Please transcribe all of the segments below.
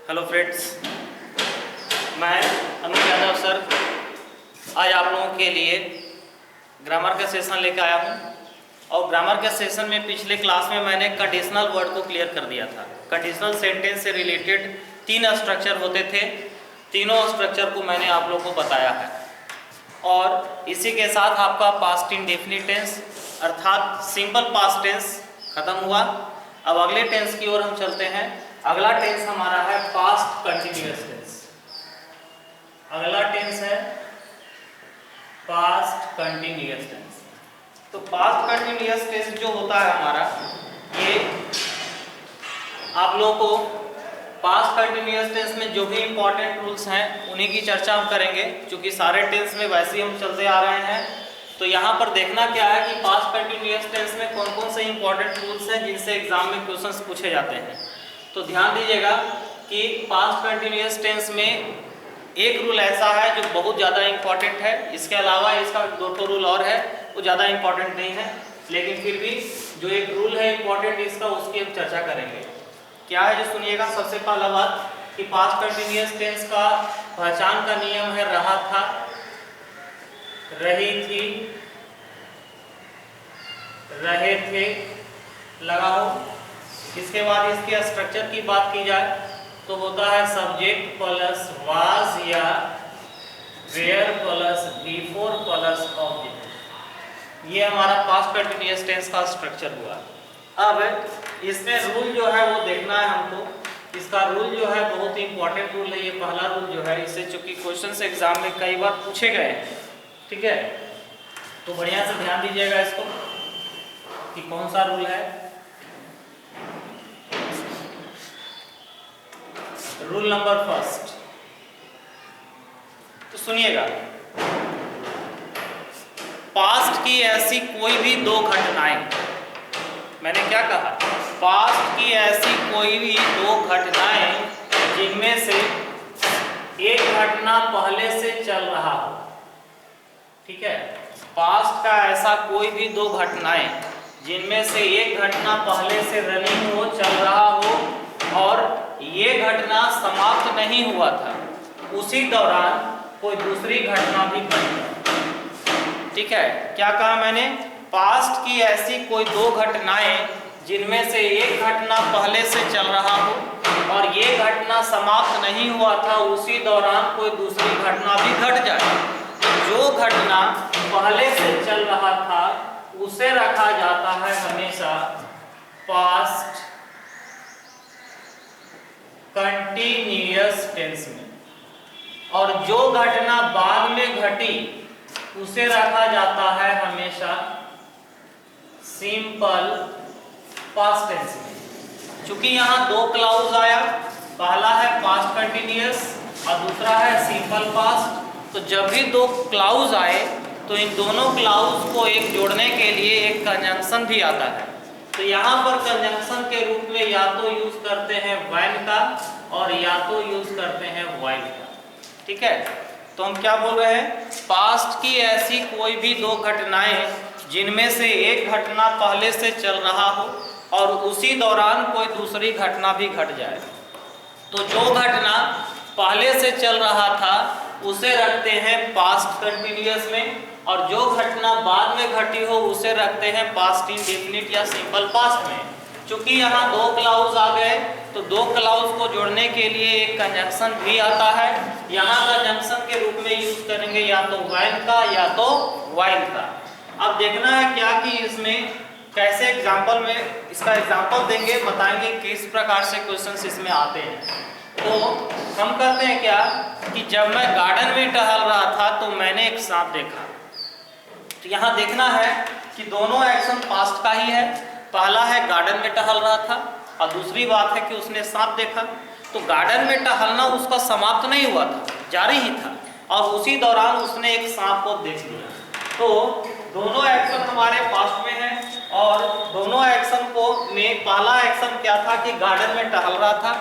Hello friends, मैं अनुज Yadav sir आज आप लोगों के लिए ग्रामर का सेशन लेकर आया हूँ। और ग्रामर के सेशन में पिछले क्लास में मैंने कंडीशनल वर्ड को क्लियर कर दिया था। कंडीशनल सेंटेंस से रिलेटेड 3 स्ट्रक्चर होते थे, तीनों स्ट्रक्चर को मैंने आप लोगों को बताया है। और इसी के साथ आपका पास्ट इंडेफिनिट टेंस अर्थात सिंपल पास्ट टेंस खत्म हुआ। अब अगले टेंस की ओर हम चलते हैं। अगला टेंस हमारा है पास्ट कंटिन्यूअस टेंस। अगला टेंस है पास्ट कंटिन्यूअस टेंस। तो पास्ट कंटिन्यूअस टेंस जो होता है हमारा, ये आप लोगों को पास्ट कंटिन्यूअस टेंस में जो भी इंपॉर्टेंट रूल्स हैं उन्हीं की चर्चा हम करेंगे, क्योंकि सारे टेंस में वैसे ही हम चलते आ रहे हैं। तो यहाँ पर देखना क्या है कि पास्ट कंटिन्यूअस टेंस में कौन कौन से इंपॉर्टेंट रूल्स हैं जिनसे एग्जाम में क्वेश्चंस पूछे जाते हैं। तो ध्यान दीजिएगा कि पास्ट कंटिन्यूअस टेंस में एक रूल ऐसा है जो बहुत ज़्यादा इंपॉर्टेंट है। इसके अलावा इसका 2 रूल और है, वो ज़्यादा इंपॉर्टेंट नहीं है, लेकिन फिर भी जो एक रूल है इंपॉर्टेंट इसका, उसकी हम चर्चा करेंगे। क्या है जो सुनिएगा। सबसे पहला बात कि पास्ट कंटिन्यूअस टेंस का पहचान का नियम है रहा था, रही थी, रहे थे, लगा हो। इसके बाद इसके स्ट्रक्चर की बात की जाए तो होता है सब्जेक्ट प्लस वाज या were plus before plus object. ये हमारा पास्ट कंटिन्यूअस टेंस का स्ट्रक्चर हुआ। अब इसमें रूल जो है वो देखना है हमको। इसका रूल जो है बहुत इंपॉर्टेंट रूल है। ये पहला रूल जो है, इससे चूंकि क्वेश्चन एग्जाम में कई बार पूछे गए हैं, ठीक है, तो बढ़िया से ध्यान दीजिएगा इसको कि कौन सा रूल है। रूल नंबर फर्स्ट, तो सुनिएगा, पास्ट की ऐसी कोई भी 2 घटनाएं, मैंने क्या कहा, पास्ट की ऐसी कोई भी 2 घटनाएं जिनमें से एक घटना पहले से चल रहा हो, ठीक है, पास्ट का ऐसा कोई भी 2 घटनाएं जिनमें से एक घटना पहले से रनिंग हो, चल रहा हो और ये घटना समाप्त नहीं हुआ था, उसी दौरान कोई दूसरी घटना भी घटी, ठीक है। क्या कहा मैंने, पास्ट की ऐसी कोई 2 घटनाएं जिनमें से एक घटना पहले से चल रहा हो और ये घटना समाप्त नहीं हुआ था, उसी दौरान कोई दूसरी घटना भी घट जाए। जो घटना पहले से चल रहा था उसे रखा जाता है हमेशा पास्ट कंटिन्यूअस टेंस में, और जो घटना बाद में घटी उसे रखा जाता है हमेशा सिंपल पास्ट टेंस में। चूंकि यहाँ 2 क्लाउज आया, पहला है पास्ट कंटिन्यूअस और दूसरा है सिंपल पास्ट, तो जब भी 2 क्लाउज आए तो इन दोनों क्लाउज को एक जोड़ने के लिए एक कंजंक्शन भी आता है। तो यहाँ पर कंजंक्शन के रूप में या तो यूज करते हैं व्हेन का और या तो यूज करते हैं व्हाइल का, ठीक है। तो हम क्या बोल रहे हैं, पास्ट की ऐसी कोई भी 2 घटनाएं जिनमें से एक घटना पहले से चल रहा हो और उसी दौरान कोई दूसरी घटना भी घट जाए। तो जो घटना पहले से चल रहा था उसे रखते हैं पास्ट कंटिन्यूअस में, और जो घटना बाद में घटी हो उसे रखते हैं पास्ट इंडेफिनिट या सिंपल पास्ट में। चूंकि यहाँ 2 क्लाउज आ गए तो 2 क्लाउज को जोड़ने के लिए एक कंजंक्शन भी आता है। यहाँ कंजंक्शन के रूप में यूज करेंगे या तो व्हेन का या तो व्हाइल का। अब देखना है क्या कि इसमें कैसे एग्जाम्पल में इसका एग्जाम्पल देंगे, बताएंगे किस प्रकार से क्वेश्चन इसमें आते हैं। तो हम करते हैं क्या कि जब मैं गार्डन में टहल रहा था तो मैंने एक सांप देखा। तो यहाँ देखना है कि दोनों एक्शन पास्ट का ही है। पहला है गार्डन में टहल रहा था और दूसरी बात है कि उसने सांप देखा। तो गार्डन में टहलना उसका समाप्त नहीं हुआ था, जारी ही था, और उसी दौरान उसने एक सांप को देख लिया। तो दोनों एक्शन हमारे पास्ट में है और दोनों एक्शन को में पहला एक्शन क्या था कि गार्डन में टहल रहा था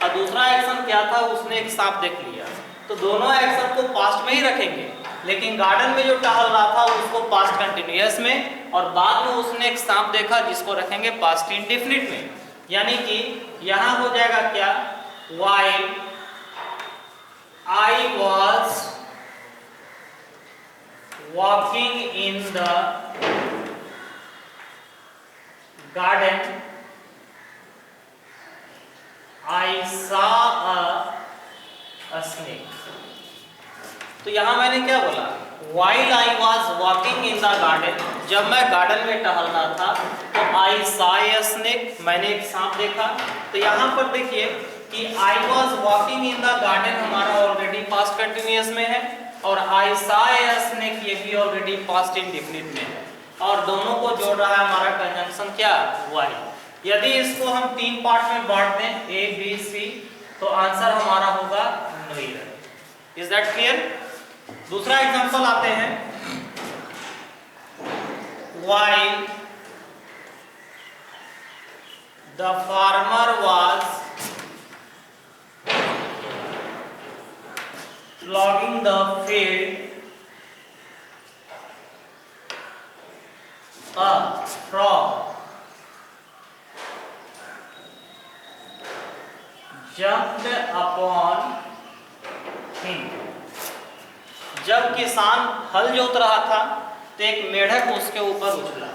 और दूसरा एक्शन क्या था, उसने एक सांप देख लिया। तो दोनों एक्शन को पास्ट में ही रखेंगे, लेकिन गार्डन में जो टहल रहा था उसको पास्ट कंटिन्यूअस में, और बाद में उसने एक सांप देखा जिसको रखेंगे पास्ट इंडेफिनिट में। यानी कि यहाँ हो जाएगा क्या, while I was walking in the garden, I saw a snake. तो यहां मैंने क्या बोला? While I was walking in the garden, जब मैं गार्डन में टहल रहा था तो I saw a snake, मैंने एक सांप देखा। तो यहाँ पर देखिए कि I was walking in the garden हमारा ऑलरेडी पास्ट कंटिन्यूअस में है और I saw a snake ये भी ऑलरेडी पास्ट इंडेफिनिट में है और दोनों को जोड़ रहा है हमारा कंजंक्शन क्या? while। यदि इसको हम तीन पार्ट में बांट दें A, B, C तो आंसर हमारा होगा neither। Is that clear? दूसरा एग्जांपल आते हैं। While the farmer was ploughing the field, a frog jumped upon him। जब किसान हल जोत रहा था तो एक मेढक उसके ऊपर उछला।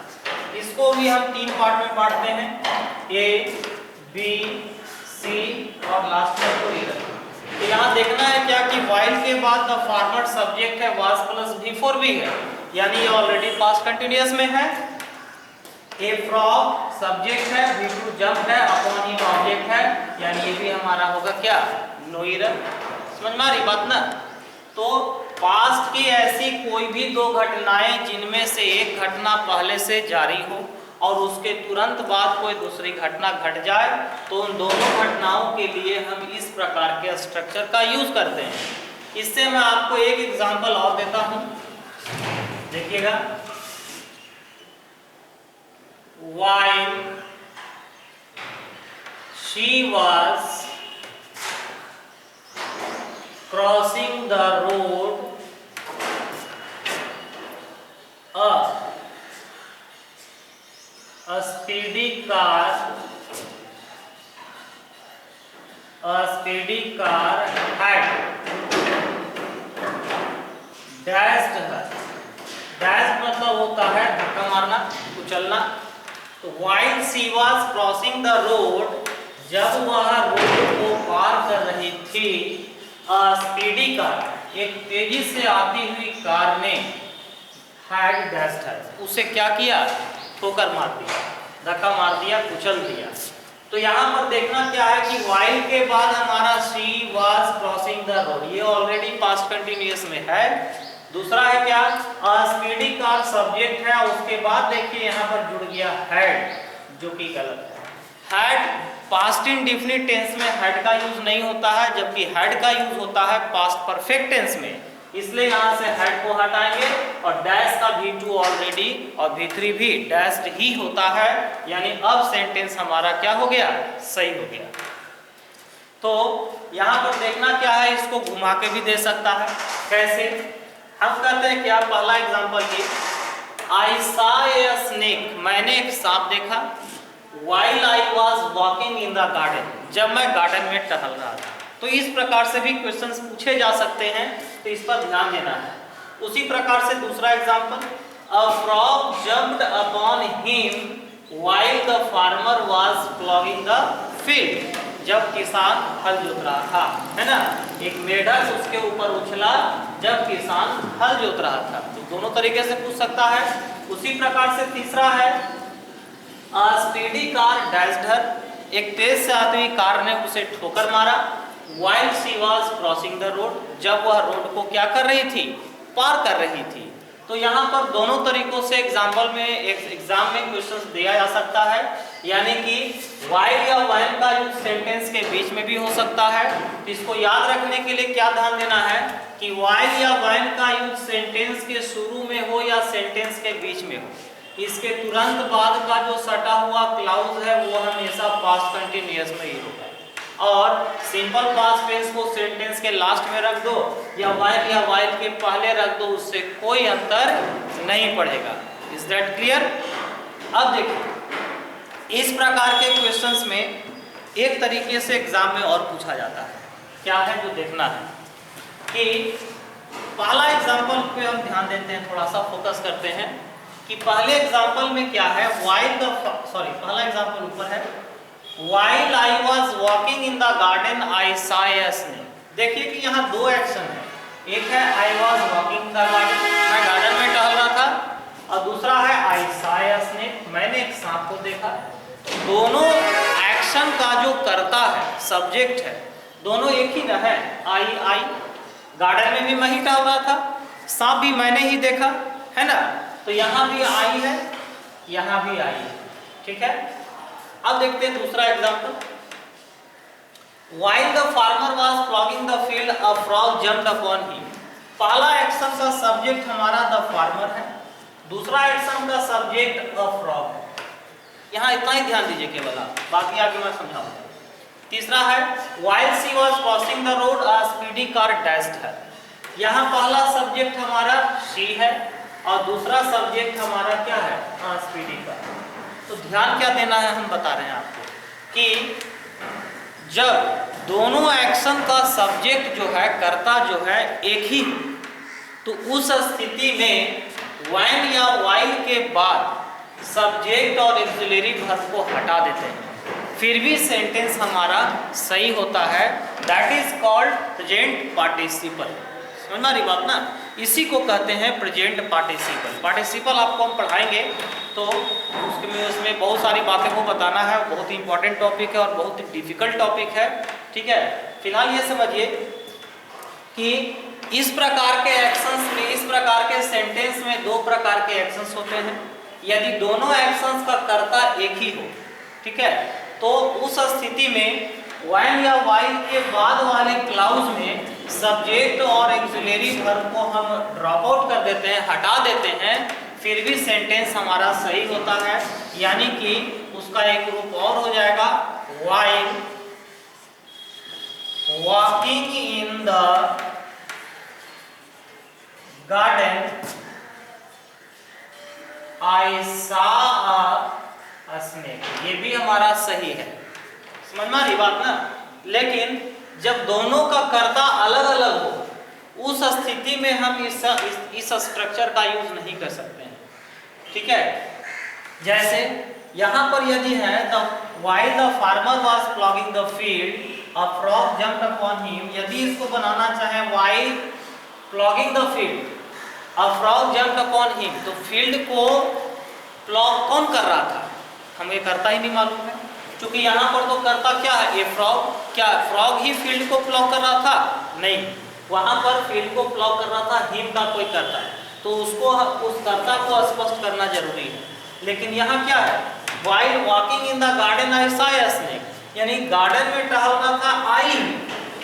इसको भी हम तीन पार्ट में बांटते हैं, A, B, C और लास्ट में कोई रखें। तो यहाँ देखना है क्या कि while के बाद द फार्मर सब्जेक्ट है was प्लस before भी है, यानी ये ऑलरेडी पास्ट कंटिन्यूअस में है। A frog सब्जेक्ट है, B2 जंप है, अपॉन him ऑब्जेक्ट है, यानी ये भी हमारा होगा क्या? neither। समझ में आ रही बात ना? तो पास्ट की ऐसी कोई भी दो घटनाएं जिनमें से एक घटना पहले से जारी हो और उसके तुरंत बाद कोई दूसरी घटना घट जाए तो उन दोनों घटनाओं के लिए हम इस प्रकार के स्ट्रक्चर का यूज करते हैं। इससे मैं आपको एक एग्जांपल और देता हूं, देखिएगा। While she was crossing the road, a speedy car had dashed her। Dash मतलब होता है धक्का मारना, कुचलना। तो while she was crossing the road, जब वह रोड को पार कर रही थी, स्पीडी कार एक तेजी से आती हुई कार ने हैड डैश्ड हर, उसे क्या किया? ठोकर मार दिया, धक्का मार दिया, कुचल दिया। तो यहाँ पर देखना क्या है कि while के बाद हमारा she was crossing the road ये ऑलरेडी पास्ट कंटिन्यूअस में है। दूसरा है क्या? स्पीडी कार सब्जेक्ट है, उसके बाद देखिए यहाँ पर जुड़ गया हैड, जो कि गलत है। हैड पास्ट इंडेफिनिट टेंस में हैड का यूज नहीं होता है, जबकि हैड का यूज होता है पास्ट परफेक्ट टेंस में, इसलिए यहाँ से हैड को हटाएंगे और डैश का V2 ऑलरेडी और V3 भी डैश्ड ही होता है, यानी अब सेंटेंस हमारा क्या हो गया? सही हो गया। तो यहाँ पर देखना क्या है, इसको घुमा के भी दे सकता है। कैसे? हम कहते हैं क्या? पहला एग्जांपल की I saw a snake, मैंने एक सांप देखा। While I was walking in the garden, जब मैं गार्डन में टहल रहा था। तो इस प्रकार से भी क्वेश्चंस पूछे जा सकते हैं, तो इस पर ध्यान देना है। उसी प्रकार से दूसरा example, a frog jumped upon him while the farmer was plowing the field, जब किसान हल जोत रहा था, है ना? एक मेढक उसके ऊपर उछला जब किसान हल जोत रहा था। तो दोनों तरीके से पूछ सकता है। उसी प्रकार से तीसरा है, स्पीडी कार डैश्ड हर, एक तेज से आती हुई कार ने उसे ठोकर मारा। While she was crossing the road, जब वह रोड को क्या कर रही थी? पार कर रही थी। तो यहाँ पर दोनों तरीकों से एग्जाम्पल में एग्जाम में क्वेश्चंस दिया जा सकता है, यानी कि while या when का यूज सेंटेंस के बीच में भी हो सकता है। तो इसको याद रखने के लिए क्या ध्यान देना है कि while या when का यूज सेंटेंस के शुरू में हो या सेंटेंस के बीच में हो, इसके तुरंत बाद का जो सटा हुआ क्लाउज है वो हमेशा पास्ट कंटिन्यूअस में ही होगा। और सिंपल पास्ट टेंस को सेंटेंस के लास्ट में रख दो या while के पहले रख दो, उससे कोई अंतर नहीं पड़ेगा। Is that clear? अब देखिए, इस प्रकार के क्वेश्चंस में एक तरीके से एग्जाम में और पूछा जाता है। क्या है जो देखना है कि पहला एग्जाम्पल पे हम ध्यान देते हैं, थोड़ा सा फोकस करते हैं कि पहले एग्जाम्पल में क्या है। पहला एग्जाम्पल ऊपर है, While I was walking in the garden, I saw a snake। देखिए कि यहाँ दो एक्शन है, एक है I was walking in the garden, मैं गार्डन में टहल रहा था, और दूसरा है I saw a snake, मैंने एक सांप को देखा। दोनों एक्शन का जो करता है, सब्जेक्ट है, दोनों एक ही ना है। आई गार्डन में भी मैं ही टहल रहा था, सांप भी मैंने ही देखा, है ना। तो यहाँ भी आई है, यहाँ भी आई है, ठीक है। अब देखते हैं दूसरा example. While the farmer was ploughing the field, a frog jumped upon him। पहला एक्शन का सब्जेक्ट हमारा द फार्मर है, दूसरा एक्शन का सब्जेक्ट अ फ्रॉग है। यहाँ इतना ही ध्यान दीजिए केवल आप, बाकी आगे मैं समझाऊंगा। तीसरा है While she was crossing the road, a speedy car dashed her। यहाँ पहला सब्जेक्ट हमारा she है और दूसरा सब्जेक्ट हमारा क्या है, स्पीडी कार। तो ध्यान क्या देना है, हम बता रहे हैं आपको कि जब दोनों एक्शन का सब्जेक्ट जो है, कर्ता जो है एक ही, तो उस स्थिति में व्हेन या व्हाइल के बाद सब्जेक्ट और ऑक्सिलरी वर्ब को हटा देते हैं, फिर भी सेंटेंस हमारा सही होता है। That is called present participle. समझ रही बात ना, इसी को कहते हैं प्रेजेंट पार्टिसिपल। पार्टिसिपल आपको हम पढ़ाएंगे तो उसमें बहुत सारी बातें को बताना है, बहुत ही इंपॉर्टेंट टॉपिक है और बहुत ही डिफिकल्ट टॉपिक है, ठीक है। फिलहाल ये समझिए कि इस प्रकार के एक्शंस में, इस प्रकार के सेंटेंस में दो प्रकार के एक्शंस होते हैं। यदि दोनों एक्शंस का कर्ता एक ही हो, ठीक है, तो उस स्थिति में व्हेन या व्हाइल के बाद वाले क्लाउज में सब्जेक्ट और ऑक्सिलरी वर्ब को हम ड्रॉप आउट कर देते हैं, हटा देते हैं, फिर भी सेंटेंस हमारा सही होता है। यानी कि उसका एक रूप और हो जाएगा, while walking in the garden I saw a snake. ये भी हमारा सही है, समझ में आ रही बात ना। लेकिन जब दोनों का कर्ता अलग अलग हो, उस स्थिति में हम इस स्ट्रक्चर का यूज नहीं कर सकते हैं, ठीक है। जैसे यहाँ पर यदि है the while the farmer was plogging the field a frog jumped upon him, यदि इसको बनाना चाहे while plogging the field a frog jumped upon him, तो फील्ड को प्लॉग कौन कर रहा था, हमें करता ही नहीं मालूम है, क्योंकि यहाँ पर तो करता क्या है, ये फ्रॉग। क्या फ्रॉग ही फील्ड को प्लॉग कर रहा था? नहीं, वहां पर फील्ड को प्लॉग कर रहा था हिम का कोई करता है, तो उसको उस कर्ता को स्पष्ट करना जरूरी है। लेकिन यहाँ क्या है, while walking in the garden I saw a snake, यानी गार्डन में टहल रहा था आई,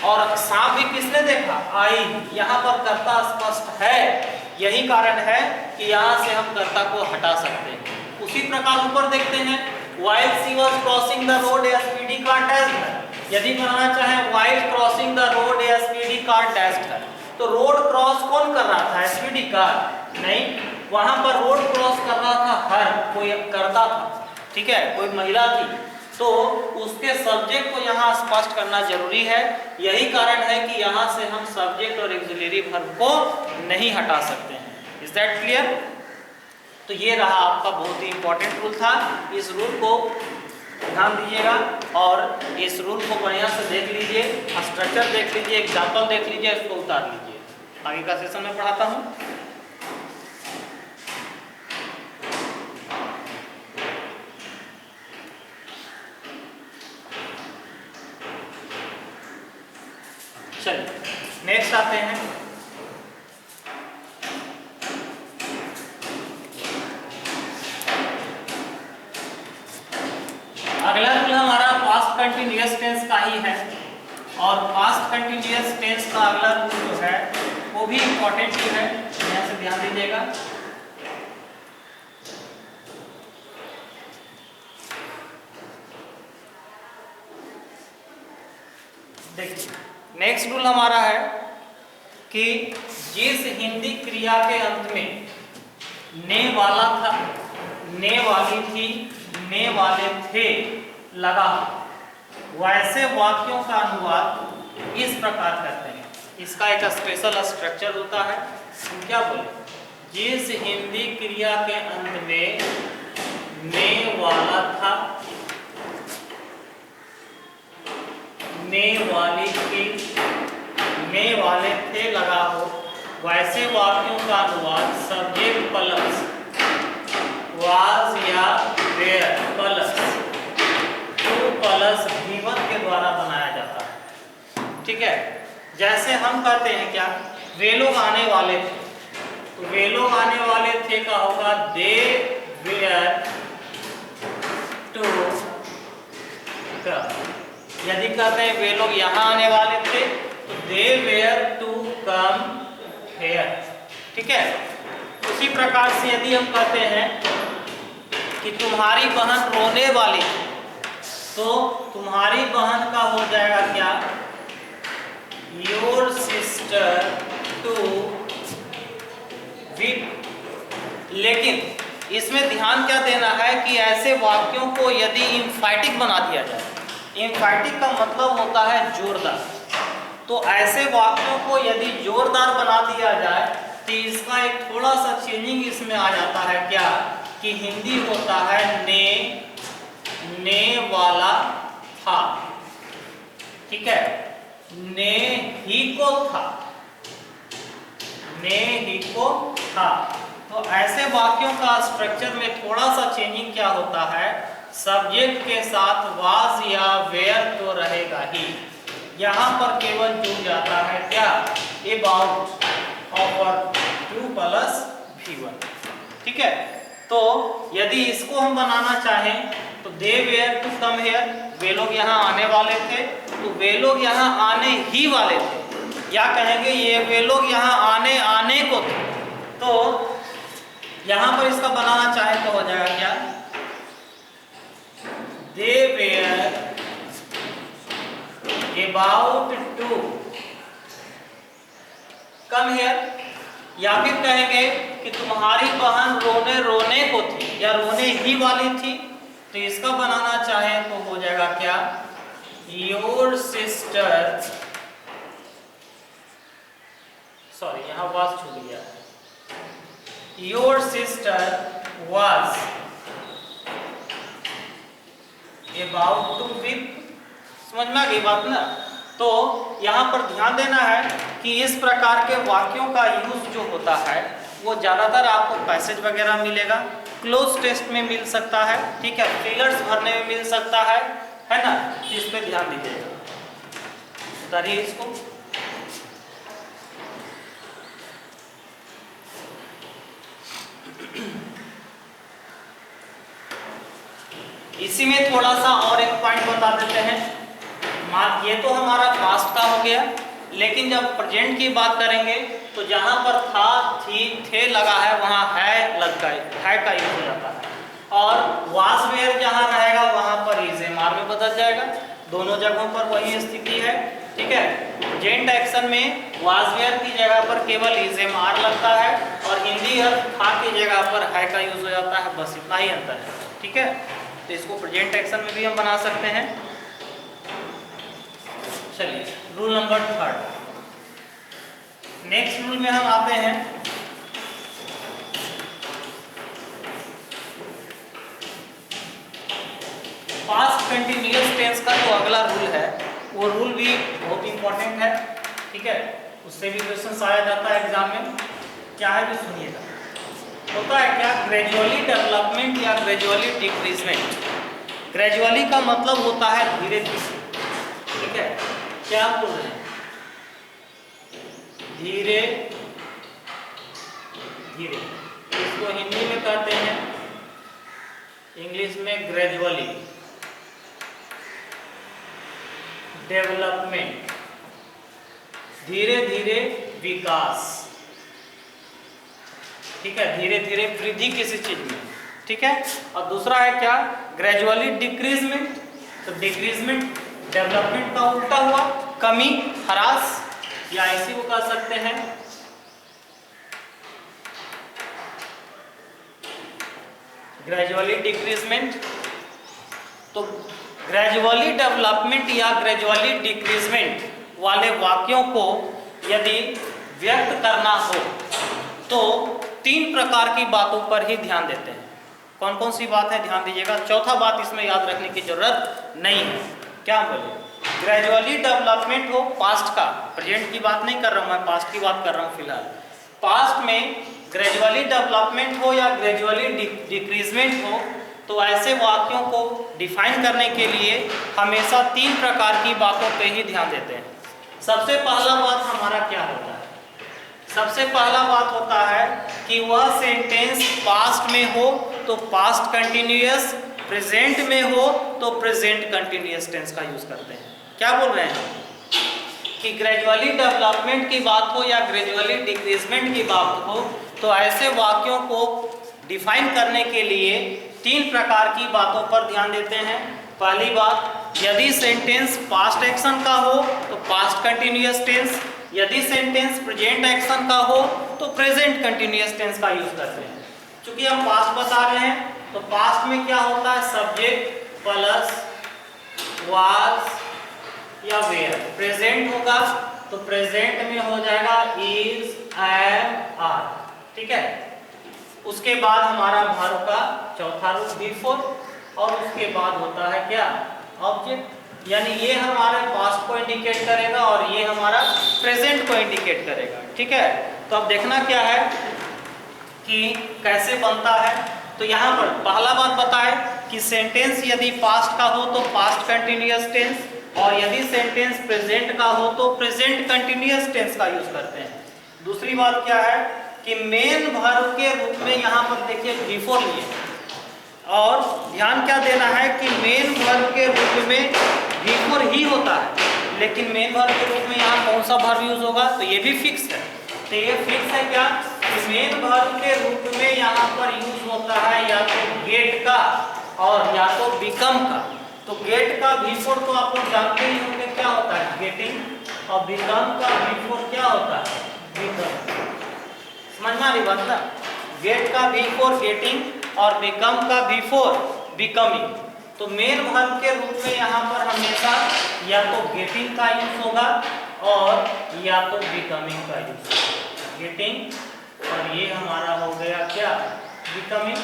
और सांप भी किसने देखा, आई। यहाँ पर कर्ता स्पष्ट है, यही कारण है कि यहाँ से हम कर्ता को हटा सकते हैं। उसी प्रकार ऊपर देखते हैं, while she was crossing the road a speedy car dashed her। यदि बनाना चाहे while crossing the road a speedy car dashed her, तो रोड क्रॉस कौन कर रहा था, स्पीडी कार नहीं, वहां पर रोड क्रॉस कर रहा था हर कोई करता था, ठीक है, कोई महिला थी, तो उसके सब्जेक्ट को यहाँ स्पष्ट करना जरूरी है। यही कारण है कि यहाँ से हम सब्जेक्ट और ऑक्सिलरी वर्ब को नहीं हटा सकते हैं। Is that clear? तो ये रहा आपका बहुत ही इंपॉर्टेंट रूल था। इस रूल को ध्यान दीजिएगा और इस रूल को बढ़िया से देख लीजिए, स्ट्रक्चर देख लीजिए, एग्जाम्पल देख लीजिए, इसको उतार लीजिए। आगे का सेशन में पढ़ाता हूँ। चलिए नेक्स्ट आते हैं। अगला रूल हमारा पास्ट कंटिन्यूअस टेंस का ही है, और पास्ट कंटिन्यूअस टेंस का अगला रूल जो है वो भी इंपॉर्टेंट ही है, यहाँ से ध्यान दीजिएगा। देखिए नेक्स्ट रूल हमारा है कि जिस हिंदी क्रिया के अंत में ने वाला था, ने वाली थी, ने वाले थे लगा, वैसे वाक्यों का अनुवाद इस प्रकार करते हैं। इसका एक स्पेशल स्ट्रक्चर होता है। हम क्या बोले, जिस हिंदी क्रिया के अंत में ने वाला था, ने वाली थी, ने वाले थे लगा हो, वैसे वाक्यों का अनुवाद सब्जेक्ट प्लस वाज या were plus to plus V1 के द्वारा बनाया जाता है। ठीक है, जैसे हम कहते हैं क्या, वे लोग आने वाले थे, तो वे लोग आने वाले थे का होगा दे वेयर टू कम। यदि कहते हैं वे लोग यहाँ आने वाले थे तो दे वेयर टू कम हेयर। ठीक है, उसी प्रकार से यदि हम कहते हैं कि तुम्हारी बहन रोने वाली थी, तो तुम्हारी बहन का हो जाएगा क्या, योर सिस्टर टू वीप। लेकिन इसमें ध्यान क्या देना है कि ऐसे वाक्यों को यदि इम्फैटिक बना दिया जाए, इम्फैटिक का मतलब होता है जोरदार, तो ऐसे वाक्यों को यदि जोरदार बना दिया जाए तो इसका एक थोड़ा सा चेंजिंग इसमें आ जाता है क्या, कि हिंदी होता है ने वाला था। ठीक है, ने ही को था, ने ही को था। तो ऐसे वाक्यों का स्ट्रक्चर में थोड़ा सा चेंजिंग क्या होता है, सब्जेक्ट के साथ वाज या वेयर तो रहेगा ही, यहाँ पर केवल जुड़ जाता है क्या, अबाउट और टू प्लस V1। ठीक है, तो यदि इसको हम बनाना चाहें तो दे वेयर टू कम हेयर, वे लोग यहाँ आने वाले थे, तो वे लोग यहाँ आने ही वाले थे, या कहेंगे ये वे लोग यहाँ आने को थे। तो यहाँ पर इसका बनाना चाहें तो हो जाएगा क्या, they were about to come here, या फिर कहेंगे कि तुम्हारी बहन रोने को थी या रोने ही वाली थी, तो इसका बनाना चाहें तो हो जाएगा क्या, योर सिस्टर, सॉरी यहाँ वाज छूट गया, your sister was about to weep. समझ में आ गई बात ना। तो यहाँ पर ध्यान देना है कि इस प्रकार के वाक्यों का यूज जो होता है वो ज़्यादातर आपको पैसेज वगैरह मिलेगा, क्लोज टेस्ट में मिल सकता है, ठीक है, फिगर्स भरने में मिल सकता है ना, इस पे ध्यान दीजिएगा। उतारिए इसको। इसी में थोड़ा सा और एक पॉइंट बता देते हैं। ये तो हमारा पास्ट का हो गया, लेकिन जब प्रेजेंट की बात करेंगे तो जहां पर था, थी, थे लगा है वहां है लग गए, है का यूज हो जाता है, और वाज वेयर जहां रहेगा वहां पर इज एम आर में बदल जाएगा। दोनों जगहों पर वही स्थिति है। ठीक है, प्रेजेंट एक्शन में वाज वेयर की जगह पर केवल इज एम आर लगता है, और हिंदी था की जगह पर है का यूज हो जाता है, बस इतना ही अंतर है। ठीक है, तो इसको प्रेजेंट एक्शन में भी हम बना सकते हैं। चलिए, रूल नंबर 3। नेक्स्ट रूल में हम आते हैं पास्ट कंटिन्यूअस टेंस का जो अगला रूल है, वो रूल भी बहुत इंपॉर्टेंट है। ठीक है, उससे भी क्वेश्चन आया जाता है एग्जाम में। क्या है भी सुनिएगा। होता है क्या, ग्रेजुअली डेवलपमेंट या ग्रेजुअली डिक्रीजमेंट। ग्रेजुअली का मतलब होता है धीरे धीरे। ठीक है, क्या बोल रहे हैं, धीरे धीरे। इसको हिंदी में कहते हैं, इंग्लिश में ग्रेजुअली डेवलपमेंट, धीरे धीरे विकास। ठीक है, धीरे धीरे वृद्धि किसी चीज में। ठीक है, और दूसरा है क्या, ग्रेजुअली डिक्रीजमेंट। तो डिक्रीजमेंट डेवलपमेंट का उल्टा हुआ, कमी, ह्रास, या इसी को कह सकते हैं ग्रेजुअली डिक्रीजमेंट। तो ग्रेजुअली डेवलपमेंट या ग्रेजुअली डिक्रीजमेंट वाले वाक्यों को यदि व्यक्त करना हो तो 3 प्रकार की बातों पर ही ध्यान देते हैं। कौन कौन सी बात है, ध्यान दीजिएगा। चौथा बात इसमें याद रखने की जरूरत नहीं है। क्या बोले, ग्रेजुअली डेवलपमेंट हो, पास्ट का, प्रेजेंट की बात नहीं कर रहा हूं मैं, पास्ट की बात कर रहा हूं फिलहाल। पास्ट में ग्रेजुअली डेवलपमेंट हो या ग्रेजुअली डिक्रीजमेंट हो तो ऐसे वाक्यों को डिफाइन करने के लिए हमेशा 3 प्रकार की बातों पे ही ध्यान देते हैं। सबसे पहला बात हमारा क्या होता है, सबसे पहला बात होता है कि वह सेंटेंस पास्ट में हो तो पास्ट कंटिन्यूअस, प्रेजेंट में हो तो प्रेजेंट कंटिन्यूअस टेंस का यूज करते हैं। क्या बोल रहे हैं कि ग्रेजुअली डेवलपमेंट की बात हो या ग्रेजुअली डिक्रीजमेंट की बात हो तो ऐसे वाक्यों को डिफाइन करने के लिए 3 प्रकार की बातों पर ध्यान देते हैं। पहली बात, यदि सेंटेंस पास्ट एक्शन का हो तो पास्ट कंटिन्यूअस टेंस, यदि सेंटेंस प्रेजेंट एक्शन का हो तो प्रेजेंट कंटिन्यूअस टेंस का यूज करते हैं। क्योंकि हम पास्ट बता रहे हैं तो पास्ट में क्या होता है, सब्जेक्ट प्लस वाज या वेयर। प्रेजेंट होगा तो प्रेजेंट में हो जाएगा इज, एम, आर। ठीक है, उसके बाद हमारा वर्ब का चौथा रूप बिफोर, और उसके बाद होता है क्या, ऑब्जेक्ट। यानी ये हमारे पास्ट को इंडिकेट करेगा और ये हमारा प्रेजेंट को इंडिकेट करेगा। ठीक है, तो अब देखना क्या है कि कैसे बनता है। तो यहाँ पर पहला बात बताए कि सेंटेंस यदि पास्ट का हो तो पास्ट कंटिन्यूअस टेंस, और यदि सेंटेंस प्रेजेंट का हो तो प्रेजेंट कंटिन्यूअस टेंस का यूज करते हैं। दूसरी बात क्या है कि मेन वर्ब के रूप में यहाँ पर देखिए बिफोर लिए, और ध्यान क्या देना है कि मेन वर्ब के रूप में बिफोर ही होता है, लेकिन मेन वर्ब के रूप में यहाँ कौन सा वर्ब यूज होगा, तो ये भी फिक्स है। तो ये फिक्स है क्या कि मेन वर्ब के रूप में यहाँ पर यूज होता है या तो गेट का और या तो बिकम का। तो गेट का बिफोर तो आप लोग जानते ही होंगे क्या होता है, गेटिंग, और बिकम का बिफोर क्या होता है, बिकम। समझ में आ रही बात ना, गेट का बिफोर गेटिंग और बिकम का बिफोर बिकमिंग। तो मेन वर्ब के रूप में यहाँ पर हमेशा या तो गेटिंग का यूज होगा और या तो बिकमिंग का यूज होगा। गेटिंग और ये हमारा हो गया क्या, बिकमिंग।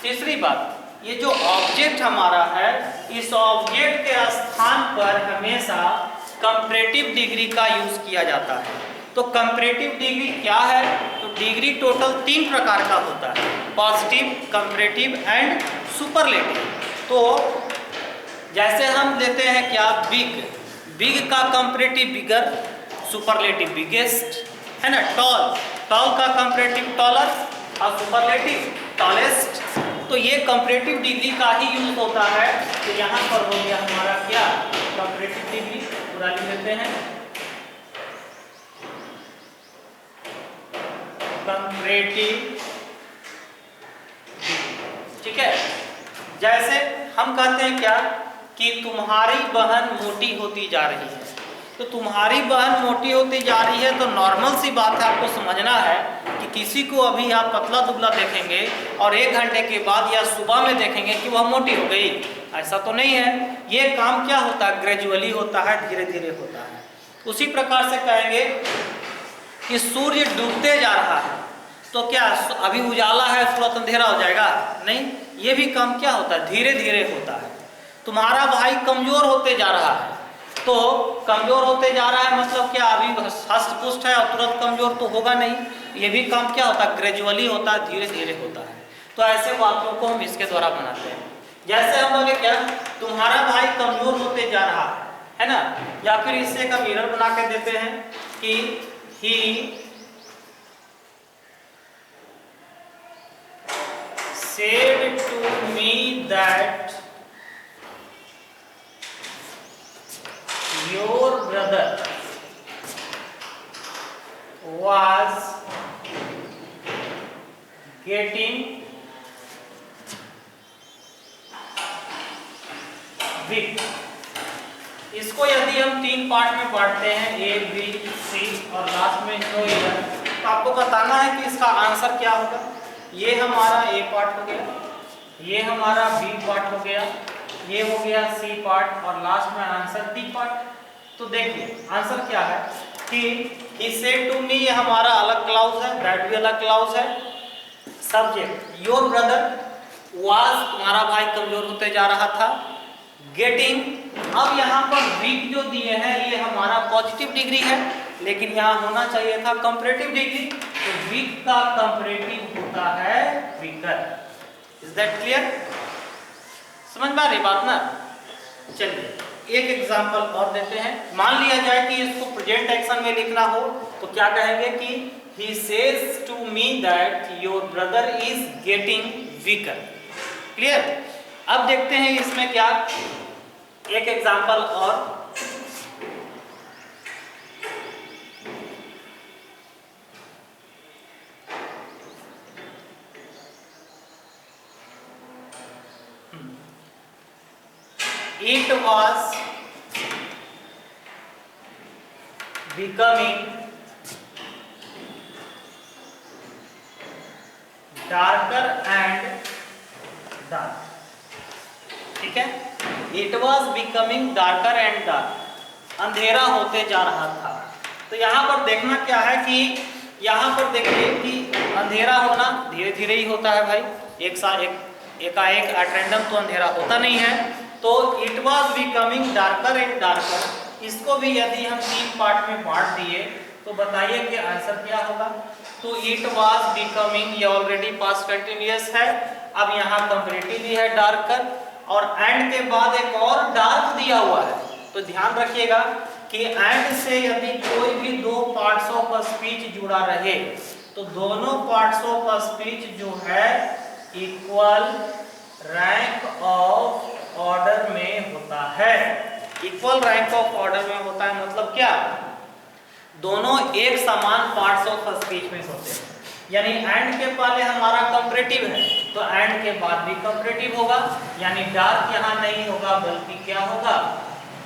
तीसरी बात, ये जो ऑब्जेक्ट हमारा है, इस ऑब्जेक्ट के स्थान पर हमेशा कंपैरेटिव डिग्री का यूज किया जाता है। तो कंपैरेटिव डिग्री क्या है, तो डिग्री टोटल 3 प्रकार का होता है, पॉजिटिव, कंपैरेटिव एंड सुपरलेटिव। तो जैसे हम लेते हैं क्या, बिग, बिग का कंपैरेटिव बिगर, सुपरलेटिव बिगेस्ट, है ना। टॉल, टॉल का कंपैरेटिव टॉलर और सुपरलेटिव टॉलेस्ट। तो ये कंपैरेटिव डिग्री का ही यूज होता है। तो यहाँ पर हो गया हमारा क्या, कंपैरेटिव डिग्री। पूरा लिख लेते हैं, कंपैरेटिव। ठीक है, जैसे हम कहते हैं क्या कि तुम्हारी बहन मोटी होती जा रही है। तो तुम्हारी बहन मोटी होती जा रही है तो नॉर्मल सी बात है, आपको समझना है कि किसी को अभी आप पतला दुबला देखेंगे और 1 घंटे के बाद या सुबह में देखेंगे कि वह मोटी हो गई, ऐसा तो नहीं है। ये काम क्या होता है, ग्रेजुअली होता है, धीरे धीरे होता है। उसी प्रकार से कहेंगे कि सूर्य डूबते जा रहा है तो क्या अभी उजाला है तुरंत अंधेरा हो जाएगा, नहीं। ये भी काम क्या होता है, धीरे धीरे होता है। तुम्हारा भाई कमजोर होते जा रहा है तो कमजोर होते जा रहा है मतलब क्या, अभी हष्ट पुष्ट है और तुरंत कमजोर तो होगा नहीं। ये भी काम क्या होता है, ग्रेजुअली होता है, धीरे धीरे होता है। तो ऐसे वाक्यों को हम इसके द्वारा बनाते हैं। जैसे हम बोले क्या, तुम्हारा भाई कमजोर होते जा रहा है ना, या फिर इससे का मिरर बना के देते हैं कि ही said to me that your brother was getting weak। इसको यदि हम 3 पार्ट में बांटते हैं, ए, बी, सी और लास्ट में नो ईयर, तो आपको बताना है कि इसका आंसर क्या होगा। ये हमारा ए पार्ट हो गया, ये हमारा बी पार्ट हो गया, ये हो गया सी पार्ट और लास्ट में आंसर डी पार्ट। तो देखिए आंसर क्या है कि he said to me, ये हमारा अलग क्लाउज है, दैट भी अलग क्लाउज है। सब्जेक्ट योर ब्रदर वाज, तुम्हारा भाई कमजोर होते जा रहा था। गेटिंग, अब यहाँ पर वीक जो दिए हैं ये हमारा पॉजिटिव डिग्री है, लेकिन यहाँ होना चाहिए था कंपैरेटिव डिग्री, तो वीक का कंपैरेटिव होता है वीकर। Is that clear? समझ में आ रही बात ना? चलिए एक एग्जांपल और देते हैं। मान लिया जाए कि इसको प्रेजेंट एक्शन में लिखना हो तो क्या कहेंगे कि he says to me that your brother is getting weaker। Clear? अब देखते हैं इसमें क्या, एक एग्जांपल और। It was becoming darker and dark। ठीक है, It was becoming darker and dark, अंधेरा होते जा रहा था। तो यहाँ पर देखना क्या है कि यहाँ पर देखिए कि अंधेरा होना धीरे धीरे ही होता है भाई, एकाएक एट रैंडम तो अंधेरा होता नहीं है। तो it was becoming darker and darker, इसको भी यदि हम 3 पार्ट में बांट दिए तो बताइए कि आंसर क्या होगा। तो इट वॉज बिकमिंग, ये ऑलरेडी पास्ट कंटिन्यूअस है, अब यहाँ कंपैरेटिव भी है डार्कर, और एंड के बाद एक और डार्क दिया हुआ है। तो ध्यान रखिएगा कि एंड से यदि कोई भी 2 पार्ट्स ऑफ स्पीच जुड़ा रहे तो दोनों पार्ट्स ऑफ स्पीच जो है इक्वल रैंक ऑफ ऑर्डर में होता है। इक्वल रैंक ऑफ ऑर्डर में होता है मतलब क्या, दोनों एक समान पार्ट्स ऑफ स्पीच में होते हैं। यानी एंड के पहले हमारा कंपैरेटिव है तो एंड के बाद भी कंपैरेटिव होगा, यानी डार्क यहाँ नहीं होगा बल्कि क्या होगा,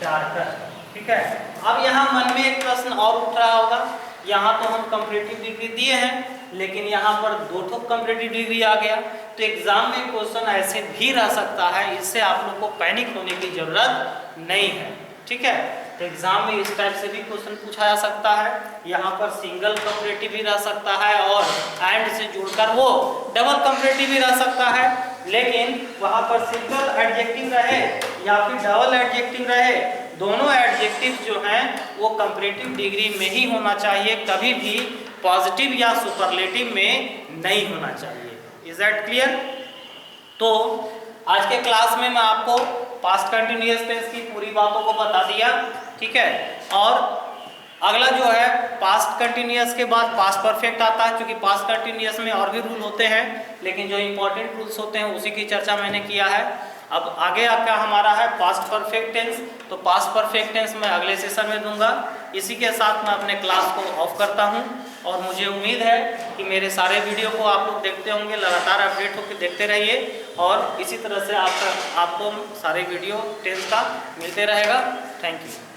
डार्कर। ठीक है, अब यहाँ मन में एक प्रश्न और उठ रहा होगा, यहाँ तो हम कंपैरेटिव डिग्री दिए हैं लेकिन यहाँ पर 2 कंपैरेटिव डिग्री आ गया, तो एग्जाम में क्वेश्चन ऐसे भी रह सकता है, इससे आप लोग को पैनिक होने की जरूरत नहीं है। ठीक है, तो एग्जाम में इस टाइप से भी क्वेश्चन पूछा जा सकता है, यहाँ पर सिंगल कंपैरेटिव भी रह सकता है और एंड से जुड़कर वो डबल कंपैरेटिव भी रह सकता है, लेकिन वहाँ पर सिंगल एडजेक्टिव रहे या फिर डबल एडजेक्टिव रहे, दोनों एडजेक्टिव जो हैं वो कंपैरेटिव डिग्री में ही होना चाहिए, कभी भी पॉजिटिव या सुपरलेटिव में नहीं होना चाहिए। Is that clear? तो आज के क्लास में मैं आपको पास्ट कंटिन्यूअस टेंस की पूरी बातों को बता दिया। ठीक है, और अगला जो है पास्ट कंटिन्यूअस के बाद पास्ट परफेक्ट आता है, क्योंकि पास्ट कंटिन्यूअस में और भी रूल होते हैं लेकिन जो इंपॉर्टेंट रूल्स होते हैं उसी की चर्चा मैंने किया है। अब आगे आपका हमारा है पास्ट परफेक्ट टेंस, तो पास्ट परफेक्ट टेंस मैं अगले सेशन में दूंगा। इसी के साथ मैं अपने क्लास को ऑफ करता हूं और मुझे उम्मीद है कि मेरे सारे वीडियो को आप लोग देखते होंगे, लगातार अपडेट होकर देखते रहिए और इसी तरह से आपको सारे वीडियो टेंस का मिलते रहेगा। Thank you.